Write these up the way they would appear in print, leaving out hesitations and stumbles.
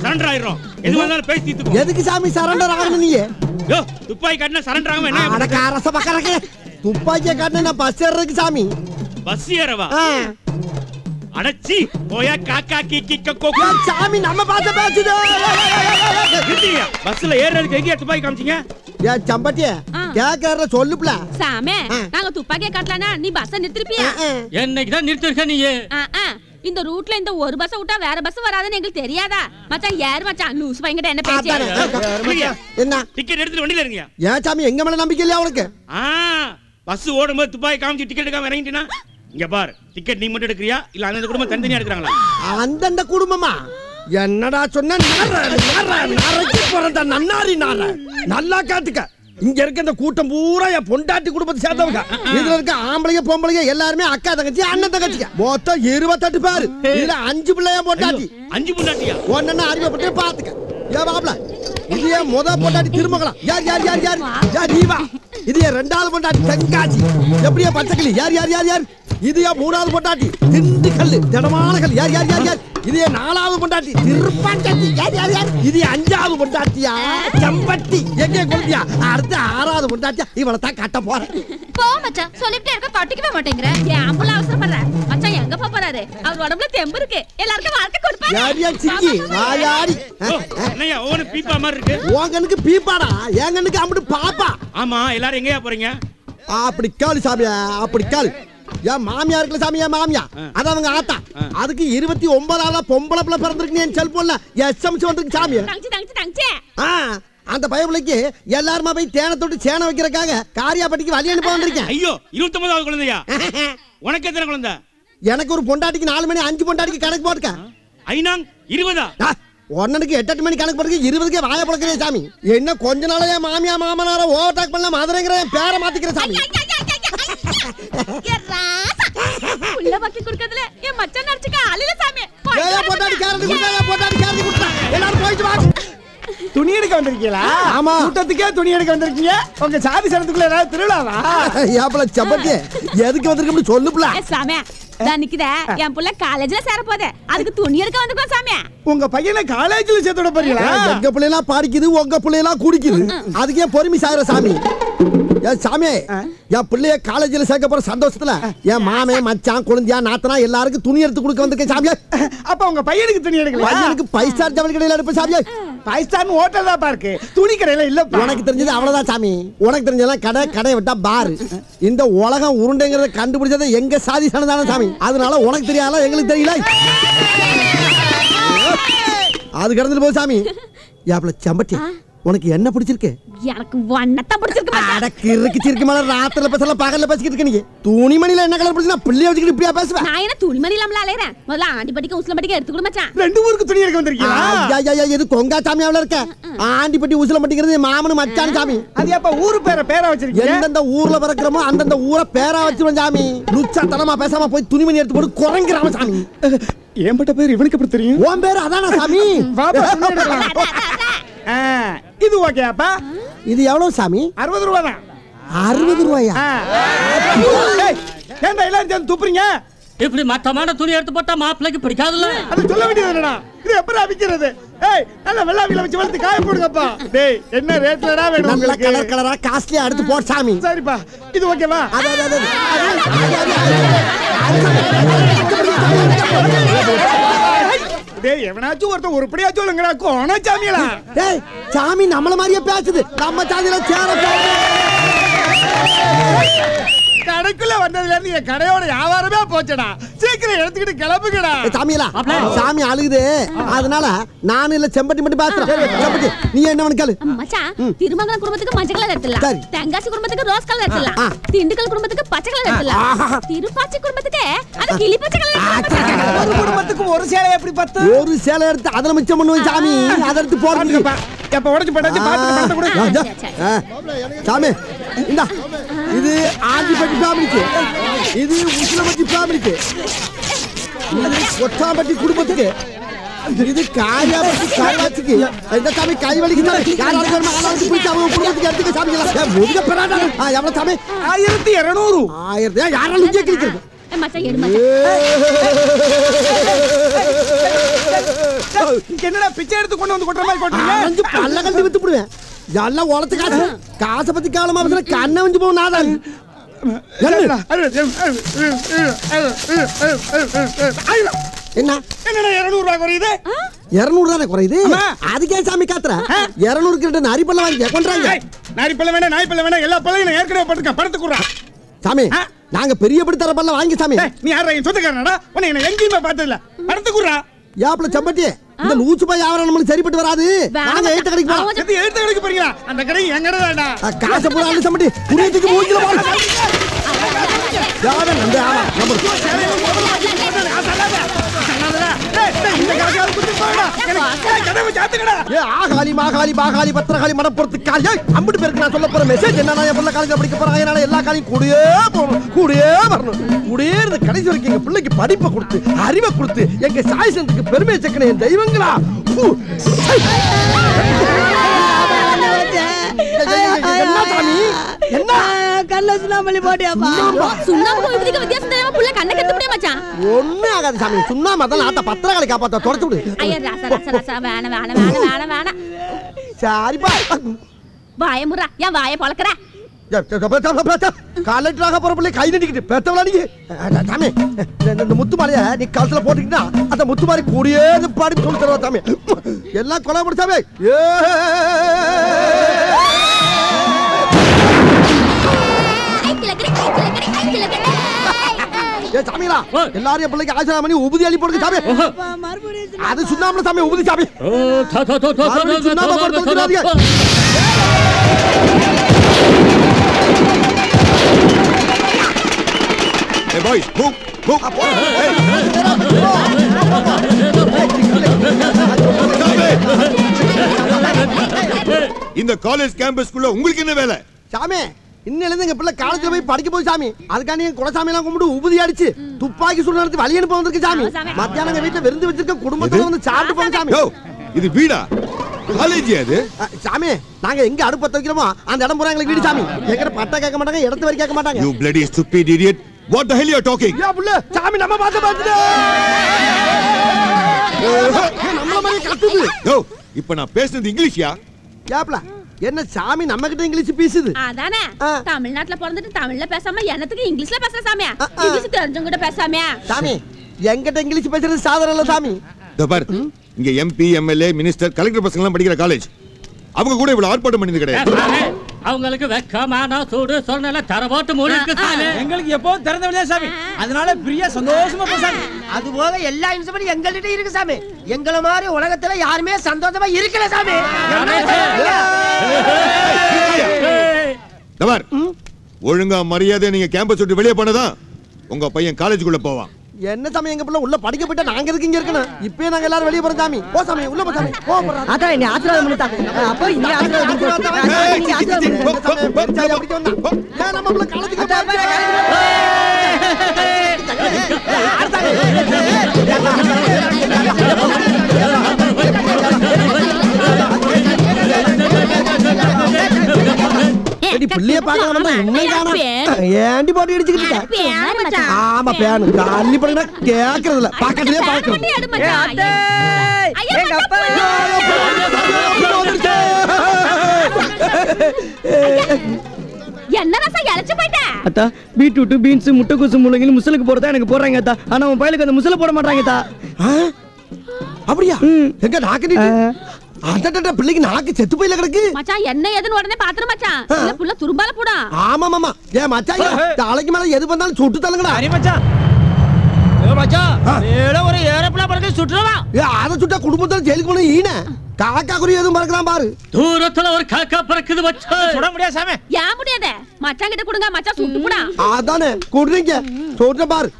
Surrender ஆயிரும். எது வந்தாலும் பேசி தீத்துக்கோ. எதுக்கு சாமி சரண்டர் ஆகணும் நீ? யோ துப்பாக்கி காட்டினா சரண்டர் ஆகாம என்ன? அடக்க அரச பக்கறக்க. துப்பாக்கியை காட்டினா பஸ் ஏறதுக்கு சாமி. பஸ் ஏறவா? அடச்சி போயா காக்கா கீக்கி கக்கோ. சாமி நம்ம பாத்த பேசுது. பஸ்ல ஏறதுக்கு எங்க துப்பாக்கி காமிச்சீங்க? ஏ சம்பட்டியே கேக்கற சொல்லுப்ல. சாமே நாங்க துப்பாக்கியை காட்டலனா நீ பஸ் நிறுத்திருப்பியா? என்னைக்கு தான் நிறுத்திருக்க நீ? இந்த ரூட்ல இந்த ஒரு பஸ் விட்டா வேற பஸ் வராதுன்னு எங்களுக்கு தெரியாதா? மச்சான் யார் மச்சான் லூஸ் பையன்கிட்ட என்ன பேசியா? என்ன டிக்கெட் எடுத்து வண்டில இருங்க. ஏன் சாமி எங்க மேல நம்பிக்கை இல்லையா உனக்கு? பஸ் ஓடும்போது துப்பாக்கி காமிச்சு டிக்கெட் எடுக்காம இறங்கிட்டீனா? இங்க பார், டிக்கெட் நீ மட்டும் எடுக்கறியா இல்ல அந்த குடும்பம் தனித்தனியா எடுக்கறாங்களா? அந்த குடும்பமா? என்னடா சொன்ன? நரக்கி போறடா நன்னாரி நார. நல்லா காட்டுக்க. இங்க இருக்க இந்த கூட்டம் பூரா என் பொண்டாட்டி குடும்பத்தை சேர்ந்தவங்க. இதுல இருக்க ஆம்பளைங்க பொம்பளைங்க எல்லாருமே அக்கா தங்கச்சி அண்ணன் தங்கச்சிங்க. மொத்தம் 28 பேரு. இதுல 5 பிள்ளைய பொண்டாட்டி. 5 பொண்டாட்டியா? ஒண்ணு அறியப்பட்டு பாத்துக்க. ஏ பாப்ல இது ஏன் முத பொண்டாட்டி திருமகளாம்? யார் யார் யார் யார் யார் நீவா? இது ஏன் ரெண்டாவது பொண்டாட்டி தெங்காச்சி? எப்படியா பச்சைக்கிளி? யார் யார் யார் யார்? இது ஏன் மூணாவது பொண்டாட்டி திண்டுக்கல் திடமான கல்? யார் யார் யார் யார்? இது ஏன் நாலாவது பொண்டாட்டி திருப்பாச்சி? யார் யார் யார்? இது 5வது பொண்டாட்டியா செம்பட்டி? எங்கே கொள்ளியா? அடுத்து 6வது பொண்டாட்டியா? இவளை தான் கட்ட போறேன். போ மச்சான், சொல்லிட்டே இருக்க கட்டிக்கவே மாட்டேங்கற. ஏன் அம்புல அவசரப்படுற? மச்சான் எங்க போறாரு? அவர் உடம்புல தெம்பு இருக்கு. எல்லாருக்கும் வாழ்க்கை கொடுப்பாரு. யார் யார் சிக்கி வாயாடி? என்னையா ஓன பீப்பா மாதிரி இருக்கு? உங்கனுக்கு பீப்பாடா, எங்கனுக்கு அம்புடு பாப்பா. ஆமா, எல்லாரும் எங்கயா போறீங்க? அப்படி காலு சாமியா, அப்படி காலு. ஏன் மாமியா இருக்குல சாமியா மாமியா? அது அவங்க ஆத்தா. அதுக்கு 29ஆவது பொம்பளை பிள்ளை பிறந்திருக்கு. என் செல்போன்ல எஸ்எம்எஸ் வந்திருக்கு சாமியா. தங்கச்சி தங்கச்சி தங்கச்சி. அந்த பயபிள்ளைக்கு எல்லாருமா போய் தேனை தொட்டு சேனை வைக்கிறக்காக காரியாப்பட்டிக்கு வழி அனுப்ப வந்திருக்கேன். ஐயோ 29வது குழந்தையா? உனக்கு எத்தனை குழந்தை? எனக்கு ஒரு பொண்டாட்டிக்கு 4 மணி 5 பொண்டாட்டிக்கு கணக்கு போட்டுக்க. ஐநாங் 20ஆ? ஒன்னனுக்கு 8 மணி கணக்கு போட்டுக்க. 20க்கே வாய பழக்கிறேன் சாமி. என்ன கொஞ்ச நாளையே மாமியா மாமனார ஓவர்டேக் பண்ணல மதுரைங்கிற பேரை மாத்திக்கிறேன் சாமி. உள்ள பக்கி குடுக்கிறதுல என் மச்சான் நடிச்சுக்க ஆளில சாமி. ஏயா பொண்டாட்டி கேரண்டி குடுடா, பொண்டாட்டி கேரண்டி குடுடா. எல்லாரும் போயிட்டு வாங்க. துணி எடுக்க வந்திருக்கீங்களா? ஆமா. கூட்டத்துக்கே துணி எடுக்க வந்திருக்கீங்க. உங்க சாதி சனத்துக்குள்ள ஏதாவது திருவிழாவா? ஏப்பல சப்பட்டி எதுக்கு வந்திருக்கோம்னு சொல்லுப்ல. சாமி நான் நிக்குதே என் புள்ள காலேஜ்ல சேர போதே, அதுக்கு துணி எடுக்க வந்திருக்கோம் சாமி. உங்க பையனை காலேஜ்ல சேர்த்து விட போறீங்களா? எங்க பிள்ளைலாம் படிக்குது, உங்க பிள்ளைலாம் குடிக்குது. அதுக்கே பொறுமை சாகுற சாமி. ஏன் சாமி என் பிள்ளைய காலேஜ்ல சேர்க்க போற சந்தோஷத்துல என் மாமே மச்சான் குழந்தையா நாத்தனா எல்லாருக்கும் துணி எடுத்து கொடுக்க வந்திருக்கேன் சாமியா. அப்ப உங்க பையனுக்கு துணி எடுக்கல? பையனுக்கு 5 ஸ்டார் ஜவுளி கடையில எடுப்பேன் சாமியா. 5 ஸ்டார் ஹோட்டல் தான் பாருக்கு, துணி கடையில இல்ல. உனக்கு தெரிஞ்சது அவ்வளவுதான் சாமி. உனக்கு தெரிஞ்சதெல்லாம் கடை, கடையை விட்டா பாரு. இந்த உலகம் உருண்டைங்கிறத கண்டுபிடிச்சது எங்க சாதி சனதான சாமி. அதனால உனக்கு தெரியாத எங்களுக்கு தெரியல. அது கடந்துட்டு போய் சாமி. யாப்ல சம்பட்டி உனக்கு என்ன பிடிச்சிருக்கு? எனக்கு வண்ணத்தை பிடிச்சிருக்கு. அட கிறுக்கு சிறுக்கு மேல ராத்திரில பேசல பகல்ல பேசிக்கிட்டு இருக்க நீ. துணிமணில என்ன கலர் பிடிச்சா பிள்ளைய வச்சுக்கிட்டு இப்படியா பேசுவ? நான் என்ன துணிமணி இல்லாமல அலையறேன். முதல்ல ஆண்டி பட்டிக்கு உஸ்ல பட்டிக்கு எடுத்து கொடு மச்சான். ரெண்டு ஊருக்கு துணி எடுக்க வந்திருக்கீங்களா? ஐயா இது கொங்கா சாமியாவுல இருக்க. ஆண்டி பட்டி உஸ்ல பட்டிங்கிறது மாமனு மச்சான் சாமி. அது அப்ப ஊரு பேரா வச்சிருக்கீங்க? எந்தெந்த ஊர்ல பிறக்கிறோமோ அந்தந்த ஊரை பேரா வச்சிருவோம் சாமி. லுச்சா தனமா பேசாம போய் துணிமணி எடுத்து போட்டு குறங்கிறாம சாமி. ஏம்பட்ட பேர் இவனுக்கு எப்படி தெரியும்? உன் பேரு அதானா சாமி? இது ஓகேப்பா. இது எவ்வளவு சாமி? 60 ரூபாய் தான். 60 ரூபாயா? ஏன்டா எல்லாரும் சேர்ந்து துப்புறீங்க? இப்படி மட்டமான துணி எடுத்து போட்டா மாப்பிளைக்கு பிடிக்காதுல்ல. அது சொல்ல வேண்டியது என்னடா? இது எப்படி விக்கிறது? ஏய் நல்ல வெள்ளாவில வச்சு வளர்த்து காய போடுங்கப்பா. டேய் என்ன ரேட்லடா வேணும் உங்களுக்கு? கலர் கலரா காஸ்ட்லியா எடுத்து போடு சாமி. சரிப்பா இது ஓகேவா? டேய் எவனாச்சும் ஒருத்தன் உருப்படியா சொல்லுங்கடா. கோண சாமியலா? டேய் சாமி நம்மள மாதிரியே பேசுது. நம்ம சாதியில சேர கடைக்குள்ள வந்ததுல இருந்து என் கடையோட வியாபாரமே போச்சடா. சீக்கிரம் எடுத்துக்கிட்டு கிளம்புங்கடா. சாமியலா சாமி அழுகுது. அதனால நானும் இல்ல செம்பட்டி மட்டும் பேசுறேன். செம்பட்டி நீ என்ன கேளு மச்சான். திருமங்கலம் குடும்பத்துக்கு மஞ்சள் கலர் எடுத்துடலாம். தெங்காசி குடும்பத்துக்கு ரோஸ் கலர் எடுத்துடலாம். திண்டுக்கல் குடும்பத்துக்கு பச்சை கலர் எடுத்துடலாம். திருப்பாச்சி குடும்பத்துக்கு அது கிளி பச்சை கலர் எடுத்துடலாம். ஒரு குடும்பத்துக்கு ஒரு சேலை எப்படி பத்து? ஒரு சேலை எடுத்து அதல மிச்சம் பண்ணுவேன் சாமி. அத எடுத்து போடுங்க. எப்ப உடைச்சு போட்டாச்சு பாத்து பணத்தை கொடு. சாமி இந்தா இது ஆண்டிப்பட்டி ஃபேமிலிக்கு, இது உசிலம்பட்டி ஃபேமிலிக்கு, இது கொட்டாம்பட்டி குடும்பத்துக்கு, இது காயாபட்டி காயாச்சிக்கு. இந்த சாமி கை வலிக்குது. யாராவது வேணுமா ஆளாவது போய் அவங்க குடும்பத்துக்கு எடுத்துக்க சாமிங்களா. முருக பெறாடா. எவ்வளவு சாமி? 1200. 1000 யாராலும் கேக்குறீங்க? மச்சான் எடு மச்சான். என்னடா பிச்சை எடுத்து கொண்டு வந்து கொட்டுற மாதிரி கொட்டுறீங்க? அஞ்சு பல்ல கட்டி வித்து போடுவேன். எல்லாம் உழைச்ச காசு. காசை பத்தி காலமா பேசுற கண்ணை வஞ்சு போகும் நாதான். என்ன என்னடா 200 ரூபாய் குறையுது? 200 தானே குறையுது. அதுக்கே சாமி காத்துற 200 கிட்ட நரிப்பல்ல வாங்கி கொண்டாங்க. நாரிப்பல்ல வேணா நாய்ப்பல்ல வேணா எல்லா பல்லையும் நான் ஏற்கனவே படுத்துக்க படுத்து குடுறா. சாமி நாங்க பெரிய படி தர பல்ல வாங்கி சாமி. நீ யாரா என் சொந்தக்காரனடா? உன்னை என்ன எங்கேயுமே பார்த்தது இல்ல. படுத்து குடுறா. யாப்ல சம்பட்டி இந்த லூச்சு பாய் யாவர நம்மளுக்கு சரிப்பட்டு வராது. நாங்க எழுத்த கடைக்கு போறோம். எது எழுத்த கடைக்கு போறீங்களா? அந்த கடை எங்கடா? காசை பூரா அள்ளி சம்பட்டி புரியத்துக்கு மூஞ்சில போடு. யார நம்ப ஆமா நம்ம இந்த கடையால குத்தி போடா. எனக்கு கதவை சாத்துங்கடா. ஏ ஆகாலி மாகாலி பாகாலி பத்திரகாலி மடப்புறத்து காலி அம்புட்டு பேருக்கு நான் சொல்ல போற மெசேஜ் என்னன்னா என் பிள்ளை காலேஜ் படிக்க போறாங்க. அதனால எல்லா காலையும் கூடயே போகணும், கூடயே வரணும். கூடயே இருந்து கடைசி வரைக்கும் எங்க பிள்ளைக்கு படிப்பை கொடுத்து அறிவை கொடுத்து எங்க சாய்சனுக்கு பெருமை சேர்க்கணும் என் தெய்வங்களா. என்ன சாமி என்ன கல்ல சுண்ணாம்பு போட்டியாப்பா? சுண்ணாம்பு விதிக்கு வித்தியாசம் தெரியாம புள்ள கண்ணை கட்ட முடிய மச்சான். ஒண்ணே ஆகாது சாமி. சுண்ணாம்பு அதெல்லாம் ஆத்த பத்திரகாளி காப்பாத்த தொடச்சு விடு. ஐயா ராசா ராசா ராசா வேணா வேணா வேணா வேணா வேணா. சரிப்பா வாய முறா ஏன் வாய பொளக்கற? கலெக்டராக போற பிள்ளை கை நடிக்கிட்டு பெத்தவளா நீ சாமி. இந்த முத்து மாலைய நீ கழுத்துல போட்டுக்கிட்டா அந்த முத்து மாதிரி கூடியே பாடி சொல்லி தருவா சாமி. எல்லாம் கொலை முடிச்சாமே. சாமிங்களா எல்லாரும் பிள்ளைக்கு ஆசீர்வாதம் பண்ணி உபதி அள்ளி போடுங்க சாமி. அது சுண்ணாம்புல சாமி உபதி சாமி. சுண்ணாம்பு போட்டு தொலைச்சிடாதீங்க. Hey boys, move, move. இந்த காலேஜ் கேம்பஸ்க்குள்ள உங்களுக்கு என்ன வேலை? சாமி இன்னில இருந்து எங்க பிள்ளை காலேஜ்ல போய் படிக்க போய் சாமி. அதுக்காண்டி குலசாமி எல்லாம் கும்பிட்டு உபதி அடிச்சு துப்பாக்கி சூடு நடத்தி வழி அனுப்ப வந்திருக்கு சாமி. மத்தியானம் வீட்டுல விருந்து வச்சிருக்க குடும்பத்தோட வந்து சாப்பிட்டு போங்க சாமி. இது வீடா காலேஜ் அது? சாமி நாங்க எங்க அடுப்பு பத்த வைக்கிறோமோ அந்த இடம் பூரா எங்களுக்கு வீடு சாமி. எங்கட பட்டை கேட்க மாட்டாங்க, இடத்து வரை கேட்க மாட்டாங்க. You bloody stupid idiot. What the hell you are talking? யா புள்ள சாமி நம்ம பாத்துடா. நம்மள மாதிரி கத்துது. யோ இப்போ நான் பேசுறது இங்கிலீஷ்யா? யாப்ல என்ன சாமி நம்ம கிட்ட இங்கிலீஷ் பேசுது? அதானே தமிழ்நாட்டுல பிறந்துட்டு தமிழ்ல பேசாம என்னத்துக்கு இங்கிலீஷ்ல பேசுற சாமியா? இங்கிலீஷ் தெரிஞ்சவங்க கிட்ட பேசாமையா? சாமி எங்கிட்ட இங்கிலீஷ் பேசுறது சாதாரண இல்ல சாமி. தபார் இங்க எம்பி எம்எல்ஏ மினிஸ்டர் கலெக்டர் பசங்க எல்லாம் படிக்கிற காலேஜ். அவங்க கூட இவ்வளவு ஆர்ப்பாட்டம் பண்ணது கிடையாது. அவங்களுக்கு வெக்கமான சூடு சொன்னல தரவோட்டு மூடி இருக்கு சாமி. எங்களுக்கு எப்பவும் திறந்த வெளியே சாமி. அதனால பிரியா சந்தோஷமா போசாமி. அது போக எல்லா இன்ஸ்ட்ருமென்ட் எங்கள்கிட்ட இருக்கு சாமி. எங்கள மாதிரி உலகத்துல யாருமே சந்தோஷமா இருக்கல சாமி. தபார் ஒழுங்கா மரியாதை நீங்க கேம்பஸ் விட்டு வெளியே போனதா உங்க பையன் காலேஜுக்குள்ள போவான். என்ன சாமி எங்க பிள்ளை உள்ள படிக்க போயிட்டா நாங்க எதுக்கு இங்க இருக்கணும்? இப்பவே நாங்க எல்லாரும் வெளிய போறோம் சாமி. போ சாமி உள்ள போ சாமி. போ போறோம். அத நீ ஆசீர்வாதம் பண்ணிட்டாங்க. அப்போ நீ ஆசீர்வாதம் பண்ணு. நீ ஆசீர்வாதம் பண்ணு. ஏன் நம்ம பிள்ளை காலேஜுக்கு ஏடி புள்ளிய பார்க்க வந்தா இன்னும் காணோம். ஏண்டி போட்டு அடிச்சிட்டு? ஆமா பேன் தள்ளி போடுனா கேக்குறது இல்ல. பக்கத்துலயே பாக்குறோம். எங்க அப்பா என்ன ரசா இளைச்சு போயிட்ட? அத்தா பீட்ரூட் பீன்ஸ் முட்டைக்கோசு முள்ளங்கி முசலுக்கு போறதா எனக்கு போறாங்க அத்தா. ஆனா உன் பையலுக்கு அந்த முசல போட மாட்டாங்க அத்தா. அப்படியா? எங்க நாக்கு அடடட பிள்ளைக்கு நாக்கு செத்து போயில கிடக்கு. மச்சான் என்ன ஏதுன்னு உடனே பாத்துற மச்சான். இந்த புள்ள துரும்பால போடா. ஆமா மாமா. ஏ மச்சான் தலைக்கு மேல எது வந்தாலும் சுட்டு தள்ளுங்கடா. சரி மச்சான். ஏ மச்சான் ஏல ஒரு ஏரோப்ளேன் பறக்க சுட்டுறவா. ஏ அத சுட்டா குடும்பத்துல ஜெயிலுக்கு போன ஈன. காக்கா குறி எதுவும் பறக்கலாம் பாரு. தூரத்துல ஒரு காக்கா பறக்குது மச்சான். சுட முடியாது சாமி. ஏன் முடியாதே? மச்சான் கிட்ட கொடுங்க மச்சான் சுட்டு போடா. அதானே குடுறீங்க. சொல்ற பாரு.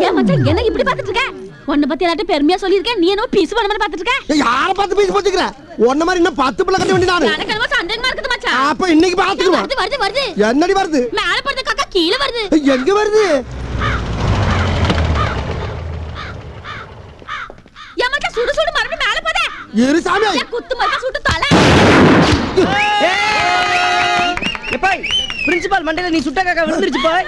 ஏன் மச்சான் என்ன இப்படி பாத்துட்டு இருக்க? ஒண்ணு பத்தி எல்லாரும் பெருமையா சொல்லிருக்கேன். நீ என்ன பீஸ் பண்ண மாதிரி பாத்துட்டு இருக்க? யார பார்த்து பேசி போச்சுக்கற? ஒண்ணு மாதிரி இன்னும் 10 பிள்ளை கட்ட வேண்டியதானே. எனக்கு என்னமோ சந்தேகமா இருக்குது மச்சான். அப்ப இன்னைக்கு பாத்துக்குறோம். வருது. என்னடி வருது? மேல படுற காக்கா கீழ வருது. எங்க வருது? ஏன் மச்சான் சுடு மறுபடியும் மேல போதே. இரு சாமி. குத்து மரமா சுட்டு தலை. ஏய் பிரின்சிபால் மண்டையில நீ சுட்ட காக்கா விழுந்துருச்சு போய்.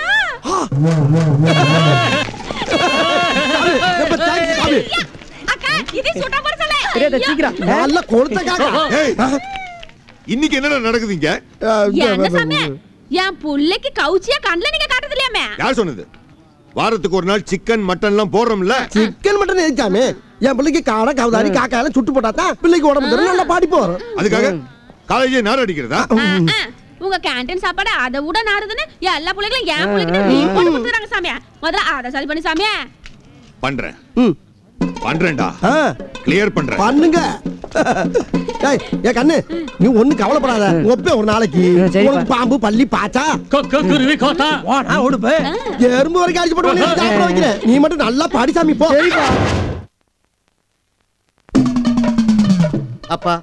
அக்கா இது சுட போற சொல்ல தெரியாத சீக்கிரம் நல்ல கொளுத்த காக்கா. ஏய், இன்னைக்கு என்னடா நடக்குதுங்க? என்ன சாமி என் புள்ளைக்கு கவுச்சியா கண்ணுல நீங்க காட்டுறது இல்லையாமே? யார் சொன்னது? வாரத்துக்கு ஒரு நாள் சிக்கன் மட்டன் எல்லாம் போடுறோம்ல. Chicken mutton எதுக்காமே? என் பிள்ளைக்கு காடை கவுதாரி காக்கா எல்லாம் சுட்டு போட்டாதான் பிள்ளைக்கு உடம்பு தரும், நல்லா படிப்பு வரும். அதுக்காக காலேஜே நார் அடிக்கிறதா? உங்க கேண்டீன் சாப்பாடு அதை விட நாறுதுன்னு எல்லா பிள்ளைகளும் என் பிள்ளைகிட்ட ரிப்போர்ட் கொடுத்துறாங்க சாமியா. முதல்ல அதை சரி பண்ணி சாமியா. பண்றேன் பண்றேன்டா, கிளியர் பண்றேன். பண்ணுங்க. ஏய் ஏ கண்ணு, நீ ஒண்ணு கவலைப்படாத. ஒப்பே ஒரு நாளைக்கு உனக்கு பாம்பு பள்ளி பாச்சா குருவி கோத்தா ஓடா ஓடுப்பே எறும்பு வரைக்கும் அடிச்சு போட்டு உன்னை சாப்பிட வைக்கிறேன். நீ மட்டும் நல்லா பாடி சாமி போ. அப்பா,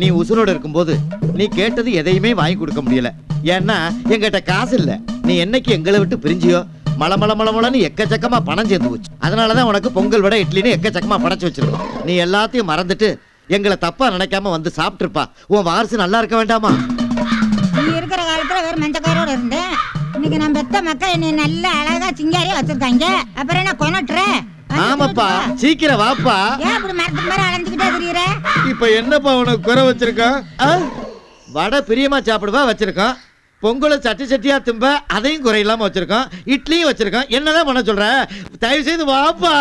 நீ உசுரோட இருக்கும்போது நீ கேட்டது எதையுமே வாங்கி கொடுக்க முடியல. ஏன்னா எங்கிட்ட காசு இல்ல. நீ என்னைக்கு எங்களை விட்டு பிரிஞ்சியோ மளமளன்னு எக்கச்சக்கமா பணம் சேர்ந்து போச்சு. அதனாலதான் உனக்கு பொங்கல் விட இட்லின்னு எக்கச்சக்கமா படைச்சு வச்சிருக்கோம். நீ எல்லாத்தையும் மறந்துட்டு எங்களை தப்பா நினைக்காம வந்து சாப்பிட்டுருப்பா. உன் வாரிசு நல்லா இருக்க வேண்டாமா? நீ இருக்கிற காலத்துல வேற மஞ்சக்காரோட இருந்தேன். இன்னைக்கு நம்ம பெத்த மக்கள் என்னை நல்ல அழகா சிங்காரியா வச்சிருக்காங்க. அப்புறம் என்ன கொனட்டுற? ஆமாப்பா, சீக்கிரம் வாப்பா. ஏன் இப்படி மரத்துக்கு மேல அலைஞ்சுக்கிட்டே தெரியுற? இப்ப என்னப்பா உனக்கு குறை வச்சிருக்கான்? வடை பிரியமா சாப்பிடுவா வச்சிருக்கான். பொங்கலை சட்டி சட்டியா திம்ப அதையும் குறையில்லாம வச்சிருக்கான். இட்லியும் வச்சிருக்கான். என்னதான் பண்ண சொல்ற? தயவு செய்து வாப்பா.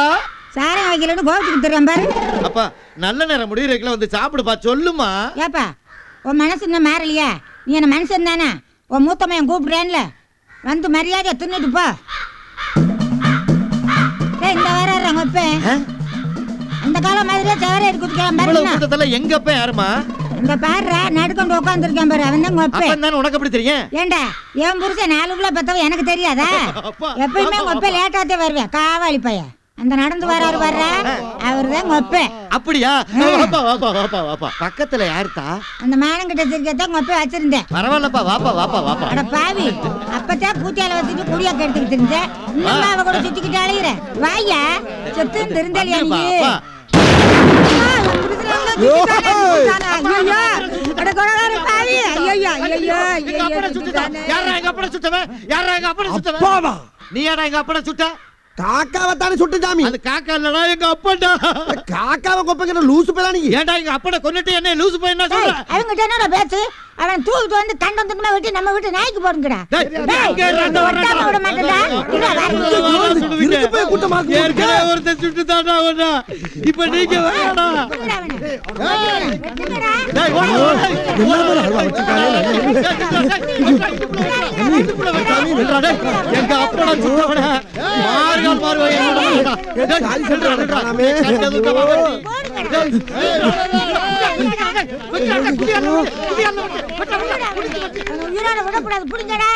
சாரம் வைக்கலன்னு கோவிச்சுக்கு தருவேன் பாரு. அப்பா, நல்ல நேரம் முடிவுல வந்து சாப்பிடுப்பா. சொல்லுமா. ஏப்பா, உன் மனசு இன்னும் மாறலையா? நீ என்ன மனுஷன் தானே? உன் மூத்தமையன் கூப்பிடுறேன்ல, வந்து மரியாதையா தின்னுட்டு போ. இந்த வர்றாங்க இப்ப அந்த காலம் மாதிரியே சவரை எடுத்துக்கலாம். எங்க அப்ப யாருமா? இந்த பாரு நடுக்கொண்டு உட்காந்துருக்கேன் பாரு, அவன் தான் உங்க உனக்கு எப்படி தெரியும்? ஏண்டா என் புருஷன் 4 கிலோ பெத்தவ எனக்கு தெரியாதா? எப்பயுமே உங்க அப்ப லேட்டாத்தே வருவேன். காவாளி பையன் அந்த நடந்து வர்றாரு வர்ற அவர்தான் உங்க அப்ப. அப்படியா? பக்கத்துல யாருத்தா? அந்த மானங்கிட்ட சிரிக்கத்தான் உங்க அப்ப வச்சிருந்தேன். பரவாயில்லப்பா, வாப்பா வாப்பா வாப்பா. அட பாவி, அப்பதான் பூச்சால வச்சுட்டு குடியா கெடுத்துக்கிட்டு இருந்தேன். இன்னும் அவ கூட சுத்திக்கிட்டு அழையிற. வாயா செத்து திருந்தலியா நீ? காக்காவத்தானே சுட்டு சாமி. அது காக்கா இல்லடா, எங்க அப்பா. காக்காவை கொப்பைக்கிற லூசு பேரானி. ஏன்டா எங்க அப்பா கொன்னுட்டு என்ன லூசு போய் என்ன சொல்ற? அவங்கிட்ட என்னடா பேச்சு? அவன் தூக்கிட்டு வந்து கண்டம் துண்டமா விட்டு நம்ம வீட்டு நாய்க்கு போடுங்கடா. விட மாட்டேன்டா. ஒருத்தன் சுட்டு தாண்டா ஒண்ணா. இப்ப நீங்க வேணா எங்க அப்பா சுட்டவன மாறுகால் மாறுவாய். விடக்கூடாது, புடிங்கடா.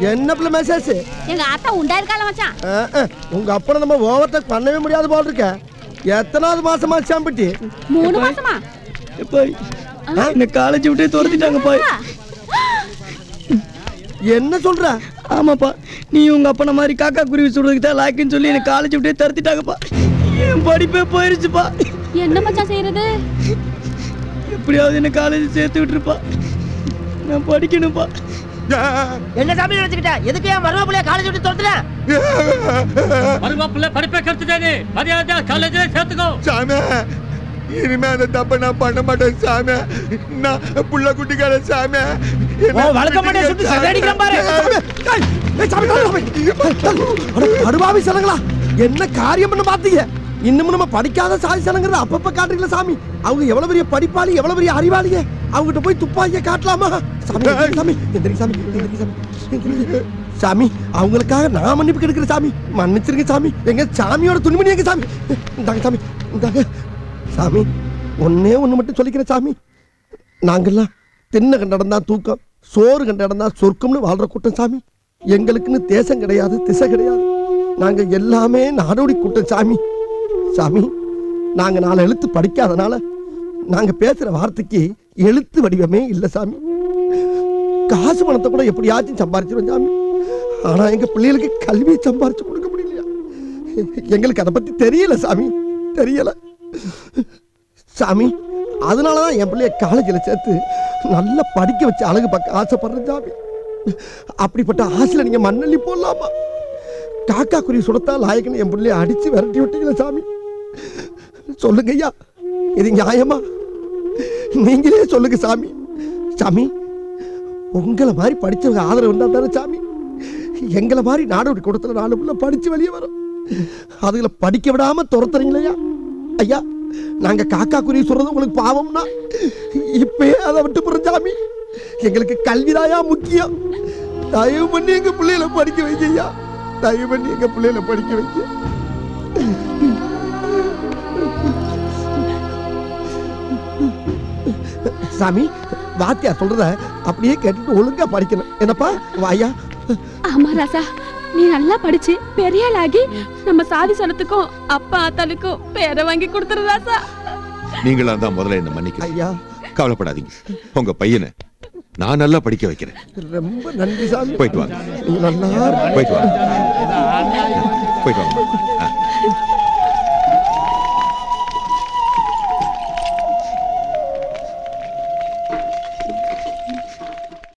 என்ன பிள்ளை மெசேஜ்? எங்க ஆத்தா உண்டா இருக்கால மச்சான். உங்க அப்பனை நம்ம ஓவர்டேக் பண்ணவே முடியாது போல இருக்க. எத்தனாவது மாசமா சாம்பிட்டி? 3 மாசமா? என்ன காலேஜ் விட்டே துரத்திட்டாங்க பாய். என்ன சொல்ற? ஆமாப்பா, நீ உங்க அப்பன மாதிரி காக்கா குருவி சுடுறதுக்கு தான் லாக்கின்னு சொல்லி என்ன காலேஜ் விட்டே துரத்திட்டாங்கப்பா. என் படிப்பே போயிருச்சுப்பா. என்ன மச்சான் செய்யறது? எப்படியாவது என்ன காலேஜ் சேர்த்து விட்டுருப்பா. நான் படிக்கணும்ப்பா. என்ன சாமி நினைச்சுக்கிட்ட? எதுக்கு என் மருமப்புள்ளைய காலேஜ் விட்டு துரத்துற? மருமப்புள்ள படிப்பை கெடுத்துட்டானே, மரியாதை காலேஜ்ல சேர்த்துக்கோ. சாமி, இனிமே அந்த தப்ப நான் பண்ண மாட்டேன் சாமி. நான் புள்ள குட்டிக்கார சாமி. வளர்க்க மாட்டேன் சுட்டு சதடிக்கிறேன் பாரு. அடுபாவி சனங்களா, என்ன காரியம் பண்ண பாத்தீங்க? இன்னமும் நம்ம படிக்காத சாதி சனங்கிறத அப்பப்ப காட்டுறீங்களா சாமி? அவங்க எவ்வளவு பெரிய படிப்பாளி, எவ்வளவு பெரிய அறிவாளிங்க. அவங்ககிட்ட போய் துப்பாக்கிய காட்டலாமா? சாமி சாமி எந்திரிங்க சாமி, எந்திரிங்க சாமி. சாமி, அவங்களுக்காக நான் மன்னிப்பு கேட்கிறேன் சாமி. மன்னிச்சிருங்க சாமி. எங்க சாமியோட துணிமணி எங்க சாமி? இந்தாங்க சாமி, இந்தாங்க சாமி. ஒன்னே ஒண்ணு மட்டும் சொல்லிக்கிறேன் சாமி. நாங்கெல்லாம் தின்ன கண்ட இடம்தான் தூக்கம், சோறு கண்ட இடம்தான் சொர்க்கம்னு வாழ்ற கூட்டம் சாமி. எங்களுக்குன்னு தேசம் கிடையாது, திசை கிடையாது. நாங்க எல்லாமே நாடோடி கூட்டம் சாமி. சாமி, நாங்க 4 எழுத்து படிக்காதனால நாங்க பேசுற வார்த்தைக்கு எழுத்து வடிவமே இல்ல சாமி. காசு பணத்தை கூட எப்படியாச்சும் சம்பாரிச்சிடும் சாமி. ஆனா எங்க பிள்ளைகளுக்கு கல்வியை சம்பாரிச்சு கொடுக்க முடியலையா? எங்களுக்கு அதை பத்தி தெரியல சாமி, தெரியல சாமி. அதனாலதான் என் பிள்ளைய காலேஜில் சேர்த்து நல்லா படிக்க வச்சு அழகு பார்க்க ஆசைப்படுறேன் சாமி. அப்படிப்பட்ட ஆசையில நீங்க மண்ணள்ளி போடலாமா? காக்கா குருவி சுடத்தா லாயக்குன்னு என் பிள்ளைய அடிச்சு விரட்டி விட்டீங்களா சாமி? சொல்லுங்க ஐயா, இது நியாயமா? நீங்களே சொல்லுங்க சாமி. சாமி, உங்களை மாதிரி படிச்சவங்க ஆதரவு இருந்தா தானே சாமி எங்களை மாதிரி நாடோடி கூடத்துல 4 பிள்ளை படிச்சு வெளியே வரும். அதுகளை படிக்க விடாம துரத்துறீங்களா ஐயா? நாங்க காக்கா குருவி சொல்றது உங்களுக்கு பாவம்னா இப்பயே அதை விட்டு போறோம் சாமி. எங்களுக்கு கல்விதாயா முக்கியம். தயவு பண்ணி எங்க பிள்ளைகளை படிக்க வைக்க ஐயா, தயவு பண்ணி எங்க பிள்ளைகளை படிக்க வைக்க. சாமி, வாத்தியா சொல்றத அப்படியே கேட்டுட்டு ஒழுங்கா படிக்கணும். என்னப்பா வாயா? ஆமா ராசா, நீ நல்லா படிச்சு பெரிய ஆளாகி நம்ம சாதி சனத்துக்கும் அப்பா ஆத்தாளுக்கும் பேரை வாங்கி கொடுத்துரு ராசா. நீங்களா தான் முதல்ல என்ன மன்னிக்க ஐயா. கவலைப்படாதீங்க, உங்க பையனை நான் நல்லா படிக்க வைக்கிறேன். ரொம்ப நன்றி சாமி. போயிட்டு வாங்க, நல்லா போயிட்டு வாங்க, போயிட்டு வாங்க.